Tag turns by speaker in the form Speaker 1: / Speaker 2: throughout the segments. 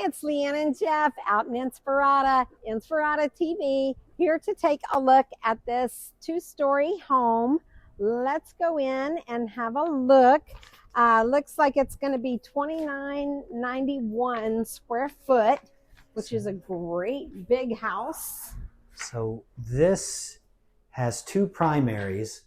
Speaker 1: Hi, it's Leanne and Jeff out in Inspirada TV, here to take a look at this two-story home. Let's go in and have a look. Looks like it's going to be 2991 square foot, which is a great big house.
Speaker 2: So this has two primaries.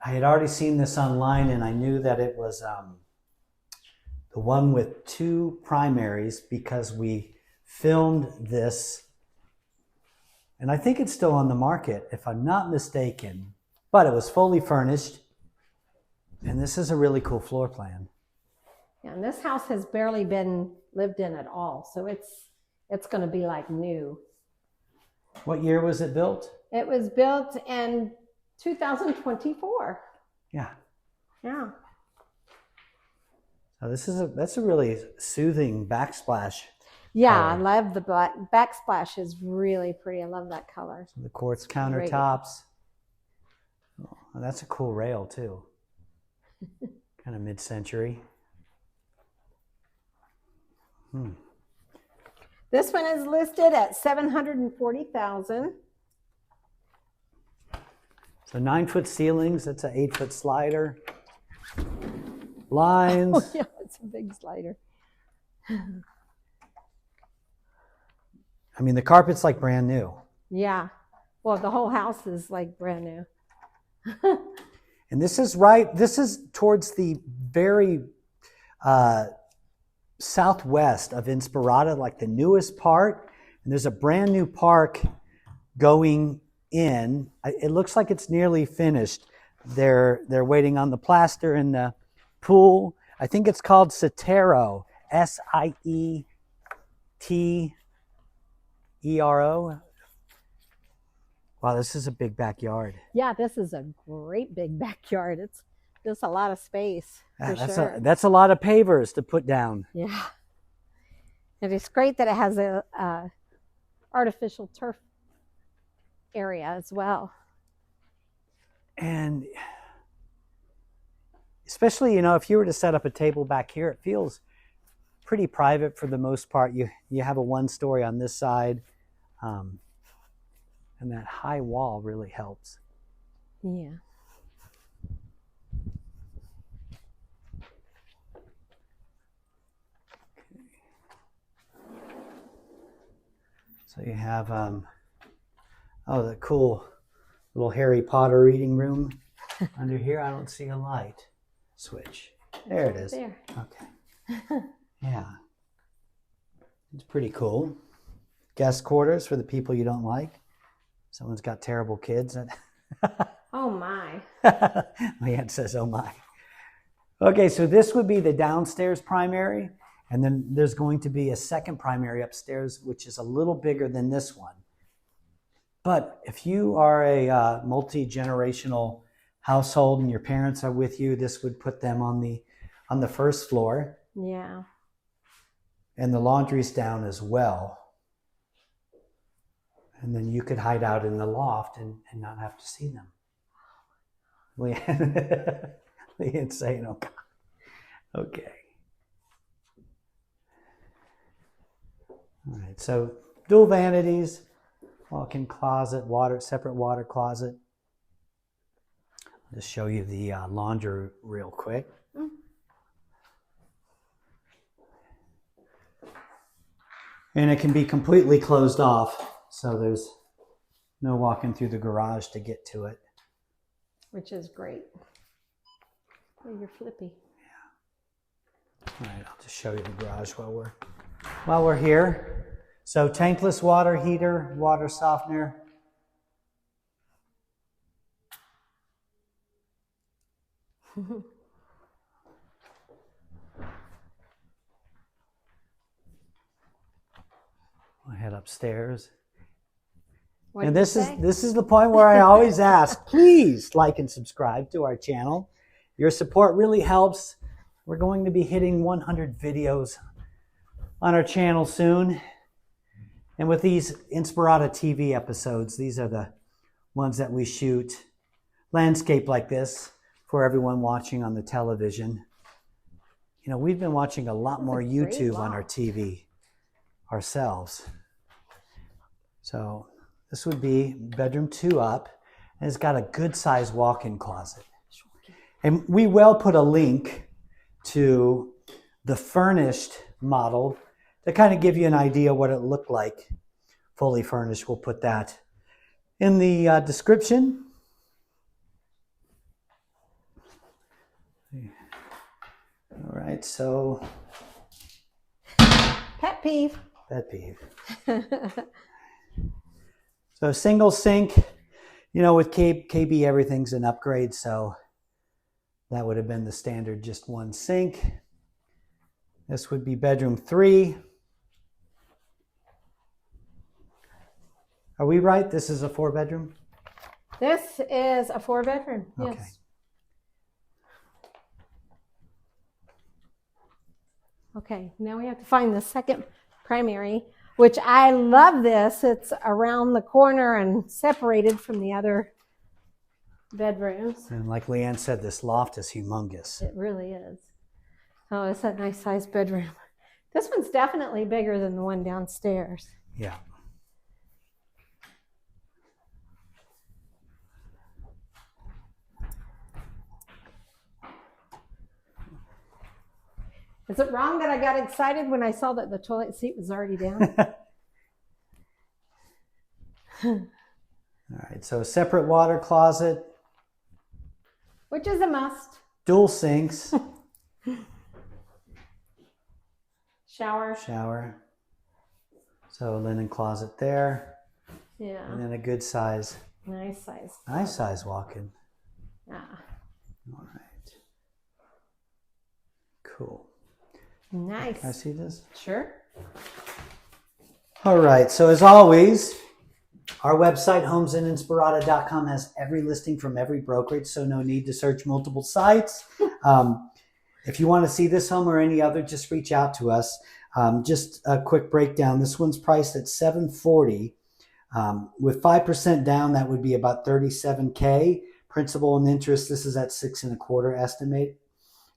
Speaker 2: I had already seen this online and I knew that it was the one with two primaries because we filmed this, and I think it's still on the market if I'm not mistaken, but it was fully furnished, and this is a really cool floor plan.
Speaker 1: Yeah, and this house has barely been lived in at all, so it's going to be like new.
Speaker 2: What year was it built?
Speaker 1: It was built in 2024.
Speaker 2: Yeah.
Speaker 1: Yeah.
Speaker 2: So that's a really soothing backsplash.
Speaker 1: Yeah,
Speaker 2: color.
Speaker 1: I love the backsplash is really pretty. I love that color.
Speaker 2: So the quartz countertops. Oh, that's a cool rail too. Kind of mid-century.
Speaker 1: This one is listed at $740,000.
Speaker 2: So 9-foot ceilings, that's an 8-foot slider. Blinds.
Speaker 1: Oh yeah, it's a big slider.
Speaker 2: I mean, the carpet's like brand new.
Speaker 1: Yeah. Well, the whole house is like brand new.
Speaker 2: And this is towards the very southwest of Inspirada, like the newest part. And there's a brand new park going in. It looks like it's nearly finished. They're waiting on the plaster in the pool. I think it's called Sietero, Sietero. Wow, this is a big backyard.
Speaker 1: Yeah, this is a great big backyard. It's just a lot of space.
Speaker 2: That's a lot of pavers to put down.
Speaker 1: Yeah. And it's great that it has a artificial turf area as well.
Speaker 2: And especially, if you were to set up a table back here, it feels pretty private for the most part. You have a one-story on this side, and that high wall really helps.
Speaker 1: Yeah.
Speaker 2: So you have the cool little Harry Potter reading room under here. I don't see a light switch. There it is.
Speaker 1: There.
Speaker 2: Okay. Yeah. It's pretty cool. Guest quarters for the people you don't like. Someone's got terrible kids.
Speaker 1: Oh my.
Speaker 2: Leanne says, oh my. Okay, so this would be the downstairs primary. And then there's going to be a second primary upstairs, which is a little bigger than this one. But if you are a multi-generational household and your parents are with you, this would put them on the first floor.
Speaker 1: Yeah. And
Speaker 2: the laundry's down as well. And then you could hide out in the loft and not have to see them. Leanne's saying, oh God. Okay. All right, so dual vanities, walk-in closet, separate water closet. I'll just show you the laundry real quick. And it can be completely closed off, so there's no walking through the garage to get to it.
Speaker 1: Which is great. Oh, you're flippy.
Speaker 2: Yeah. All right, I'll just show you the garage while we're here. So tankless water heater, water softener. We'll head upstairs. And this is the point where I always ask, please like and subscribe to our channel. Your support really helps. We're going to be hitting 100 videos on our channel soon. And with these Inspirada TV episodes, these are the ones that we shoot landscape like this for everyone watching on the television. You know, we've been watching a lot more YouTube on our TV ourselves. So this would be bedroom 2 up, and it's got a good sized walk-in closet. And we will put a link to the furnished model to kind of give you an idea what it looked like fully furnished. We'll put that in the description. All right, so
Speaker 1: Pet peeve.
Speaker 2: pet peeve. So single sink, you know, with KB everything's an upgrade, so that would have been the standard, just one sink. This would be bedroom 3. Are we right? This is a 4-bedroom?
Speaker 1: This is a 4-bedroom, yes.
Speaker 2: Okay.
Speaker 1: Okay, now we have to find the second primary, which I love this. It's around the corner and separated from the other bedrooms.
Speaker 2: And like Leanne said, this loft is humongous.
Speaker 1: It really is. Oh, it's a nice sized bedroom. This one's definitely bigger than the one downstairs.
Speaker 2: Yeah.
Speaker 1: Is it wrong that I got excited when I saw that the toilet seat was already down?
Speaker 2: All right, so a separate water closet.
Speaker 1: Which is a must.
Speaker 2: Dual sinks.
Speaker 1: Shower.
Speaker 2: Shower. So linen closet there.
Speaker 1: Yeah.
Speaker 2: And then a good size.
Speaker 1: Nice size.
Speaker 2: Nice size walk-in.
Speaker 1: Yeah.
Speaker 2: All right. Cool.
Speaker 1: Nice.
Speaker 2: Can I see this?
Speaker 1: Sure.
Speaker 2: All right, so as always, our website, homesinspirada.com, has every listing from every brokerage, so no need to search multiple sites. If you want to see this home or any other, just reach out to us. Just a quick breakdown. This one's priced at $740. With 5% down, that would be about $37K. Principal and interest, this is at 6 1/4 estimate.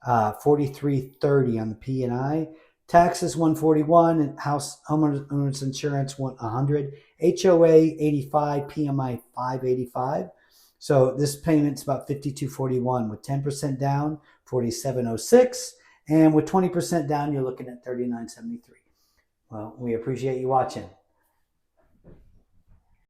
Speaker 2: $43.30 on the P&I. Taxes $141, and homeowners insurance $100. HOA $85, PMI $585. So this payment's about $52.41 with 10% down, $47.06, and with 20% down, you're looking at $39.73. Well, we appreciate you watching.